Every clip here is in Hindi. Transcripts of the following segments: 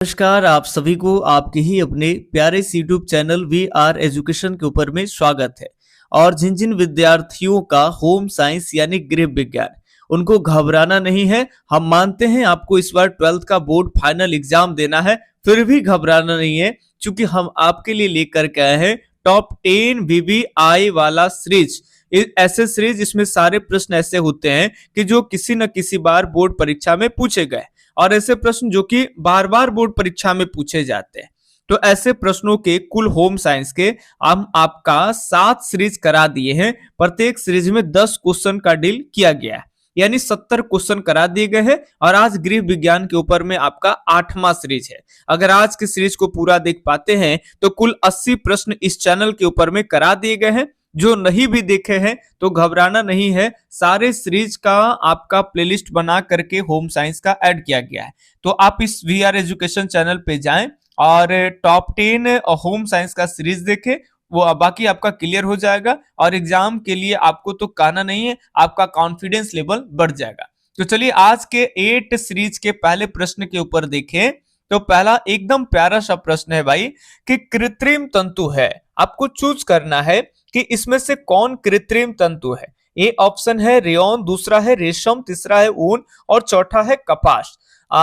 नमस्कार, आप सभी को आपके ही अपने प्यारे YouTube channel we are education के ऊपर में स्वागत है। और जिन जिन विद्यार्थियों का होम साइंस यानी गृह विज्ञान, उनको घबराना नहीं है। हम मानते हैं आपको इस बार 12th का बोर्ड फाइनल एग्जाम देना है, फिर भी घबराना नहीं है, क्योंकि हम आपके लिए लेकर के आए हैं टॉप 10 VVI वाला सीरीज। ऐसे सीरीज जिसमें सारे प्रश्न ऐसे होते हैं कि जो किसी न किसी बार बोर्ड परीक्षा में पूछे गए, और ऐसे प्रश्न जो कि बार बार बोर्ड परीक्षा में पूछे जाते हैं। तो ऐसे प्रश्नों के कुल होम साइंस के हम आपका 7 सीरीज करा दिए हैं। प्रत्येक सीरीज में 10 क्वेश्चन का डील किया गया है, यानी 70 क्वेश्चन करा दिए गए हैं। और आज गृह विज्ञान के ऊपर में आपका 8वां सीरीज है। अगर आज की सीरीज को पूरा देख पाते हैं तो कुल 80 प्रश्न इस चैनल के ऊपर में करा दिए गए हैं। जो नहीं भी देखे हैं तो घबराना नहीं है, सारे सीरीज का आपका प्लेलिस्ट बना करके होम साइंस का ऐड किया गया है। तो आप इस वी आर एजुकेशन चैनल पे जाएं और टॉप 10 होम साइंस का सीरीज देखें, वो बाकी आपका क्लियर हो जाएगा। और एग्जाम के लिए आपको तो कहना नहीं है, आपका कॉन्फिडेंस लेवल बढ़ जाएगा। तो चलिए आज के 8 सीरीज के पहले प्रश्न के ऊपर देखें। तो पहला एकदम प्यारा सा प्रश्न है भाई कि कृत्रिम तंतु है, आपको चूज करना है कि इसमें से कौन कृत्रिम तंतु है। ए ऑप्शन है रेयॉन, दूसरा है रेशम, तीसरा है ऊन और चौथा है कपास।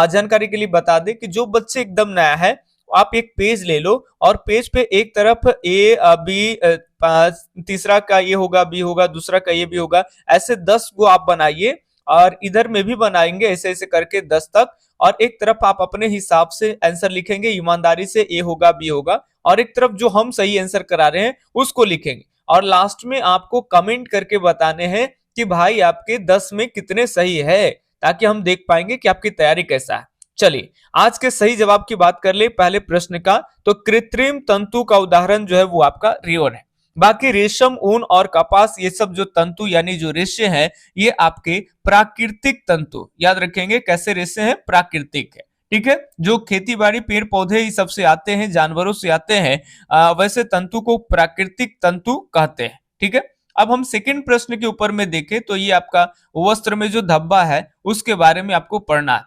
जानकारी के लिए बता दें कि जो बच्चे एकदम नया है, आप एक पेज ले लो और पेज पे एक तरफ ए बी, तीसरा का ये होगा, बी होगा, दूसरा का ये भी होगा, ऐसे 10 को आप बनाइए। और इधर में भी बनाएंगे ऐसे ऐसे करके 10 तक। और एक तरफ आप अपने हिसाब से आंसर लिखेंगे, ईमानदारी से ए होगा, बी होगा, और एक तरफ जो हम सही आंसर करा रहे हैं उसको लिखेंगे। और लास्ट में आपको कमेंट करके बताने हैं कि भाई आपके 10 में कितने सही है, ताकि हम देख पाएंगे कि आपकी तैयारी कैसा है। चलिए आज के सही जवाब की बात कर ले पहले प्रश्न का। तो कृत्रिम तंतु का उदाहरण जो है वो आपका रेयॉन है। बाकी रेशम, ऊन और कपास ये सब जो तंतु यानी जो रेशे हैं, ये आपके प्राकृतिक तंतु, याद रखेंगे कैसे रेशे हैं, प्राकृतिक है। ठीक है, जो खेती बाड़ी पेड़ पौधे ही सबसे आते हैं, जानवरों से आते हैं, वैसे तंतु को प्राकृतिक तंतु कहते हैं। ठीक है, अब हम सेकंड प्रश्न के ऊपर में देखें तो ये आपका वस्त्र में जो धब्बा है उसके बारे में आपको पढ़ना है।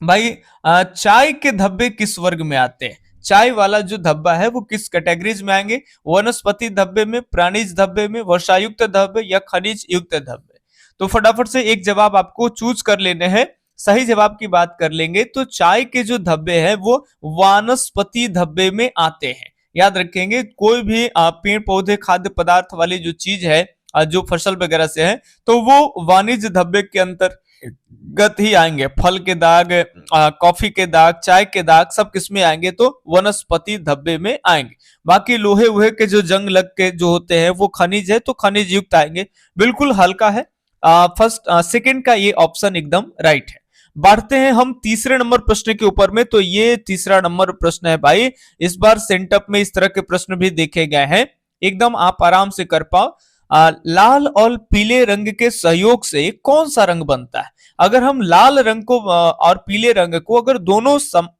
भाई चाय के धब्बे किस वर्ग में आते हैं? चाय वाला जो धब्बा है वो किस कैटेगरीज में आएंगे? वनस्पति धब्बे में, प्राणीज धब्बे में, वर्षायुक्त धब्बे या खनिज युक्त धब्बे? तो फटाफट से एक जवाब आपको चूज कर लेने हैं। सही जवाब की बात कर लेंगे तो चाय के जो धब्बे हैं वो वानस्पति धब्बे में आते हैं। याद रखेंगे कोई भी पेड़ पौधे खाद्य पदार्थ वाली जो चीज है, जो फसल वगैरह से है, तो वो वाणिज्य धब्बे के अंतर्गत ही आएंगे। फल के दाग, कॉफी के दाग, चाय के दाग सब किसमें आएंगे? तो वनस्पति धब्बे में आएंगे। बाकी लोहे वोहे के जो जंग लग के जो होते हैं वो खनिज है, तो खनिज युक्त आएंगे। बिल्कुल हल्का है। सेकंड का ये ऑप्शन एकदम राइट है। बढ़ते हैं हम तीसरे नंबर प्रश्न के ऊपर में। तो ये तीसरा नंबर प्रश्न है भाई, इस बार सेंटअप में इस तरह के प्रश्न भी देखे गए हैं, एकदम आप आराम से कर पाओ। लाल और पीले रंग के सहयोग से कौन सा रंग बनता है? अगर हम लाल रंग को और पीले रंग को, अगर दोनों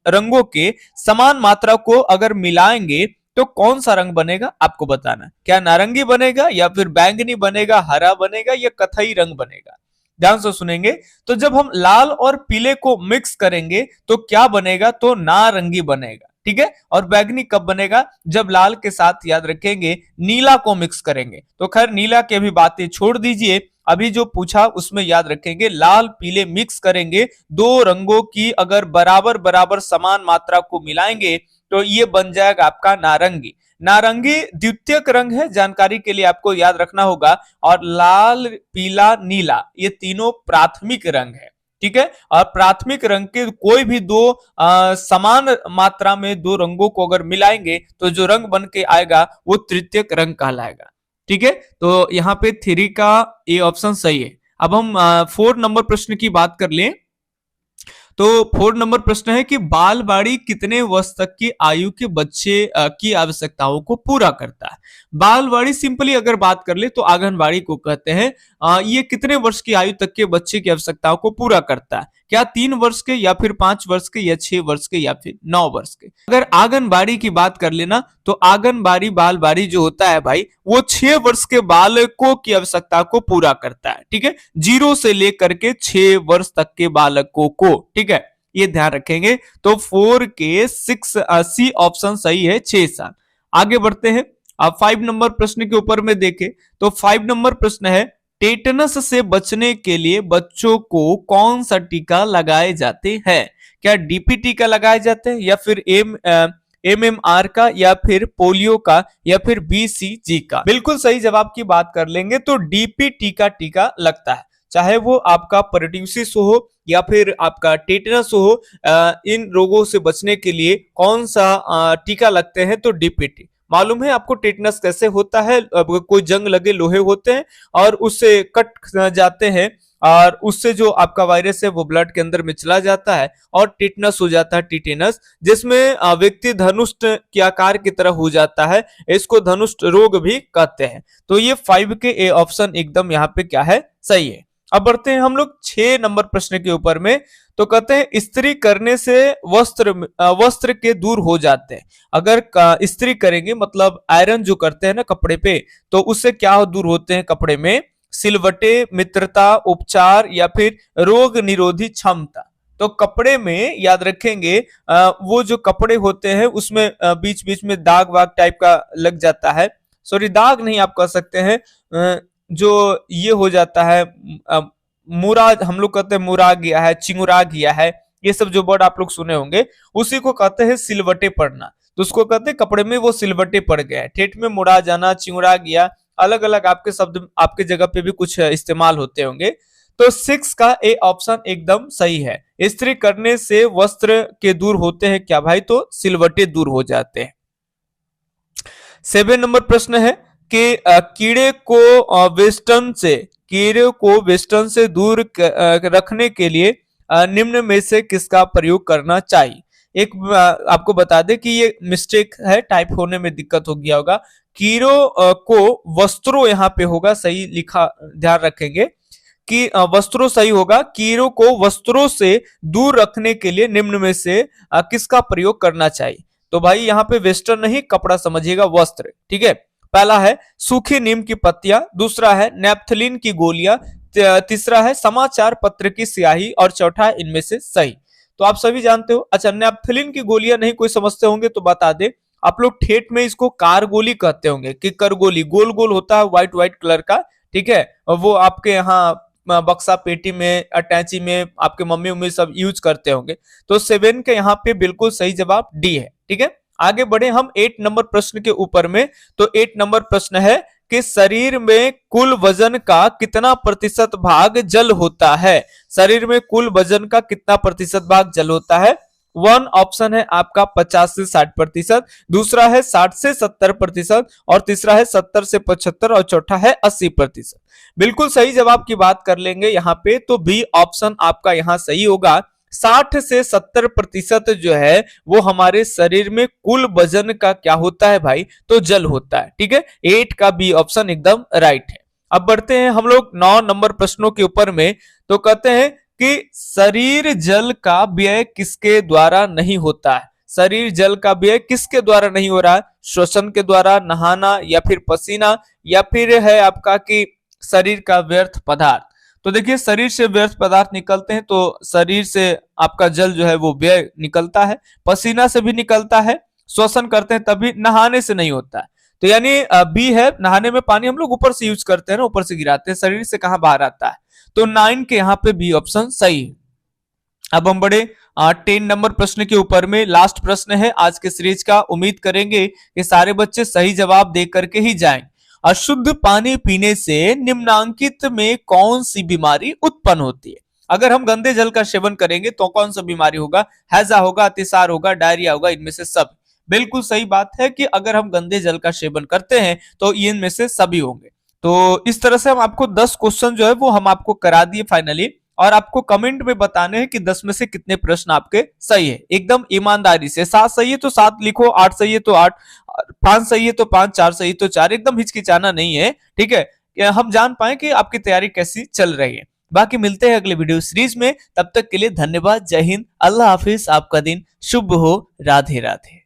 रंगों के समान मात्रा को अगर मिलाएंगे तो कौन सा रंग बनेगा? आपको बताना। क्या नारंगी बनेगा, या फिर बैंगनी बनेगा, हरा बनेगा, या कथई रंग बनेगा? ध्यान से सुनेंगे। तो जब हम लाल और पीले को मिक्स करेंगे तो क्या बनेगा? तो नारंगी बनेगा। ठीक है, और बैंगनी कब बनेगा? जब लाल के साथ, याद रखेंगे, नीला को मिक्स करेंगे। तो खैर नीला के भी बातें छोड़ दीजिए, अभी जो पूछा उसमें याद रखेंगे लाल पीले मिक्स करेंगे, दो रंगों की अगर बराबर बराबर समान मात्रा को मिलाएंगे तो ये बन जाएगा आपका नारंगी। नारंगी द्वितीयक रंग है, जानकारी के लिए आपको याद रखना होगा। और लाल, पीला, नीला ये तीनों प्राथमिक रंग है। ठीक है, और प्राथमिक रंग के कोई भी दो समान मात्रा में दो रंगों को अगर मिलाएंगे तो जो रंग बन के आएगा वो तृतीयक रंग कहलाएगा। ठीक है, तो यहाँ पे 3 का ए ऑप्शन सही है। अब हम 4 नंबर प्रश्न की बात कर लें। तो 4 नंबर प्रश्न है कि बालवाड़ी कितने वर्ष तक की आयु के बच्चे की आवश्यकताओं को पूरा करता है? बालवाड़ी सिंपली अगर बात कर ले तो आंगनबाड़ी को कहते हैं। ये कितने वर्ष की आयु तक के बच्चे की आवश्यकताओं को पूरा करता है? क्या 3 वर्ष के, या फिर 5 वर्ष के, या 6 वर्ष के, या फिर 9 वर्ष के? अगर आंगनबाड़ी की बात कर लेना तो आंगनबाड़ी बालवाड़ी जो होता है भाई, वो 6 वर्ष के बालकों की आवश्यकता को पूरा करता है। ठीक है, 0 से लेकर के 6 वर्ष तक के बालकों को। ठीक है, ये ध्यान रखेंगे। तो 4 के 6 सी ऑप्शन सही है, 6 साल। आगे बढ़ते हैं। अब 5 नंबर प्रश्न के ऊपर में देखें तो 5 नंबर प्रश्न है, टेटनस से बचने के लिए बच्चों को कौन सा टीका लगाए जाते हैं? क्या डीपी टीका लगाए जाते हैं, या फिर एमएमआर का, या फिर पोलियो का, या फिर बीसीजी का? बिल्कुल सही जवाब की बात कर लेंगे तो डीपी टीका लगता है, चाहे वो आपका परट्यूसिस हो या फिर आपका टेटनस हो। इन रोगों से बचने के लिए कौन सा टीका लगते हैं? तो डीपीटी। मालूम है आपको टेटनस कैसे होता है? कोई जंग लगे लोहे होते हैं और उससे कट जाते हैं और उससे जो आपका वायरस है वो ब्लड के अंदर में चला जाता है और टेटनस हो जाता है, टिटेनस, जिसमें व्यक्ति धनुष के आकार की तरह हो जाता है। इसको धनुष रोग भी कहते हैं। तो ये 5 के ए ऑप्शन एकदम यहाँ पे क्या है? सही है। अब बढ़ते हैं हम लोग 6 नंबर प्रश्न के ऊपर में। तो कहते हैं इस्त्री करने से वस्त्र के दूर हो जाते हैं। अगर इस्त्री करेंगे मतलब आयरन जो करते हैं ना कपड़े पे, तो उससे क्या दूर होते हैं कपड़े में? सिलवटे, मित्रता, उपचार, या फिर रोग निरोधी क्षमता। तो कपड़े में याद रखेंगे वो जो कपड़े होते हैं उसमें बीच बीच में दाग वाग टाइप का लग जाता है। सॉरी, दाग नहीं आप कह सकते हैं, जो ये हो जाता है मुरा, हम लोग कहते हैं मुरा गया है, चिंगुरा गया है, ये सब जो वर्ड आप लोग सुने होंगे उसी को कहते हैं सिलवटे पड़ना। तो उसको कहते हैं कपड़े में वो सिलवटे पड़ गया है, ठेठ में मुड़ा जाना, चिंगुरा गया, अलग अलग आपके शब्द आपके जगह पे भी कुछ इस्तेमाल होते होंगे। तो 6 का ए ऑप्शन एकदम सही है। इस्त्री करने से वस्त्र के दूर होते हैं क्या भाई? तो सिलवटे दूर हो जाते हैं। 7 नंबर प्रश्न है कि कीड़े को वेस्टर्न से दूर रखने के लिए निम्न में से किसका प्रयोग करना चाहिए? एक आपको बता दें कि ये मिस्टेक है, टाइप होने में दिक्कत हो गया होगा। कीड़ों को वस्त्रों यहाँ पे होगा, सही लिखा, ध्यान रखेंगे कि वस्त्रों सही होगा। कीड़ों को वस्त्रों से दूर रखने के लिए निम्न में से किसका प्रयोग करना चाहिए? तो भाई यहाँ पे वेस्टर्न नहीं, कपड़ा समझिएगा, वस्त्र, ठीक है। पहला है सूखी नीम की पत्तियां, दूसरा है नेप्थलीन की गोलियां, तीसरा है समाचार पत्र की स्याही, और चौथा है इनमें से सही। तो आप सभी जानते हो। अच्छा, नेप्थलीन की गोलियां नहीं कोई समझते होंगे तो बता दे, आप लोग ठेठ में इसको कारगोली कहते होंगे कि करगोली, गोल गोल होता है व्हाइट व्हाइट कलर का, ठीक है। वो आपके यहाँ बक्सा पेटी में, अटैची में आपके मम्मी उम्मी सब यूज करते होंगे। तो 7 के यहाँ पे बिल्कुल सही जवाब डी है, ठीक है। आगे बढ़े हम 8 नंबर प्रश्न के ऊपर में। तो 8 नंबर प्रश्न है कि शरीर में कुल वजन का कितना प्रतिशत भाग जल होता है? शरीर में कुल वजन का कितना प्रतिशत भाग जल होता है? 1 ऑप्शन है आपका 50 से 60%, दूसरा है 60 से 70%, और तीसरा है 70 से 75%, और चौथा है 80%। बिल्कुल सही जवाब की बात कर लेंगे यहाँ पे तो बी ऑप्शन आपका यहाँ सही होगा। 60 से 70% जो है वो हमारे शरीर में कुल वजन का क्या होता है भाई? तो जल होता है, ठीक है। 8 का बी ऑप्शन एकदम राइट है। अब बढ़ते हैं हम लोग 9 नंबर प्रश्नों के ऊपर में। तो कहते हैं कि शरीर जल का व्यय किसके द्वारा नहीं होता है? शरीर जल का व्यय किसके द्वारा नहीं हो रहा है? श्वसन के द्वारा, नहाना, या फिर पसीना, या फिर है आपका कि शरीर का व्यर्थ पदार्थ। तो देखिए, शरीर से व्यर्थ पदार्थ निकलते हैं तो शरीर से आपका जल जो है वो व्यय निकलता है, पसीना से भी निकलता है, श्वसन करते हैं तभी, नहाने से नहीं होता है। तो यानी बी है, नहाने में पानी हम लोग ऊपर से यूज करते हैं ना, ऊपर से गिराते हैं, शरीर से कहां बाहर आता है। तो 9 के यहाँ पे बी ऑप्शन सही है। अब हम बड़े 10 नंबर प्रश्न के ऊपर में, लास्ट प्रश्न है आज के सीरीज का। उम्मीद करेंगे कि सारे बच्चे सही जवाब दे करके ही जाएं। अशुद्ध पानी पीने से निम्नांकित में कौन सी बीमारी उत्पन्न होती है? अगर हम गंदे जल का सेवन करेंगे तो कौन सा बीमारी होगा? हैजा होगा, अतिसार होगा, डायरिया होगा, इनमें से सब। बिल्कुल सही बात है कि अगर हम गंदे जल का सेवन करते हैं तो इनमें से सभी होंगे। तो इस तरह से हम आपको 10 क्वेश्चन जो है वो हम आपको करा दिए फाइनली, और आपको कमेंट में बताने हैं कि 10 में से कितने प्रश्न आपके सही है। एकदम ईमानदारी से 7 सही है तो 7 लिखो, 8 सही है तो 8, 5 सही है तो 5, 4 सही है तो 4। एकदम हिचकिचाना नहीं है, ठीक है। हम जान पाए कि आपकी तैयारी कैसी चल रही है। बाकी मिलते हैं अगले वीडियो सीरीज में, तब तक के लिए धन्यवाद। जय हिंद, अल्लाह हाफिज, आपका दिन शुभ हो, राधे राधे।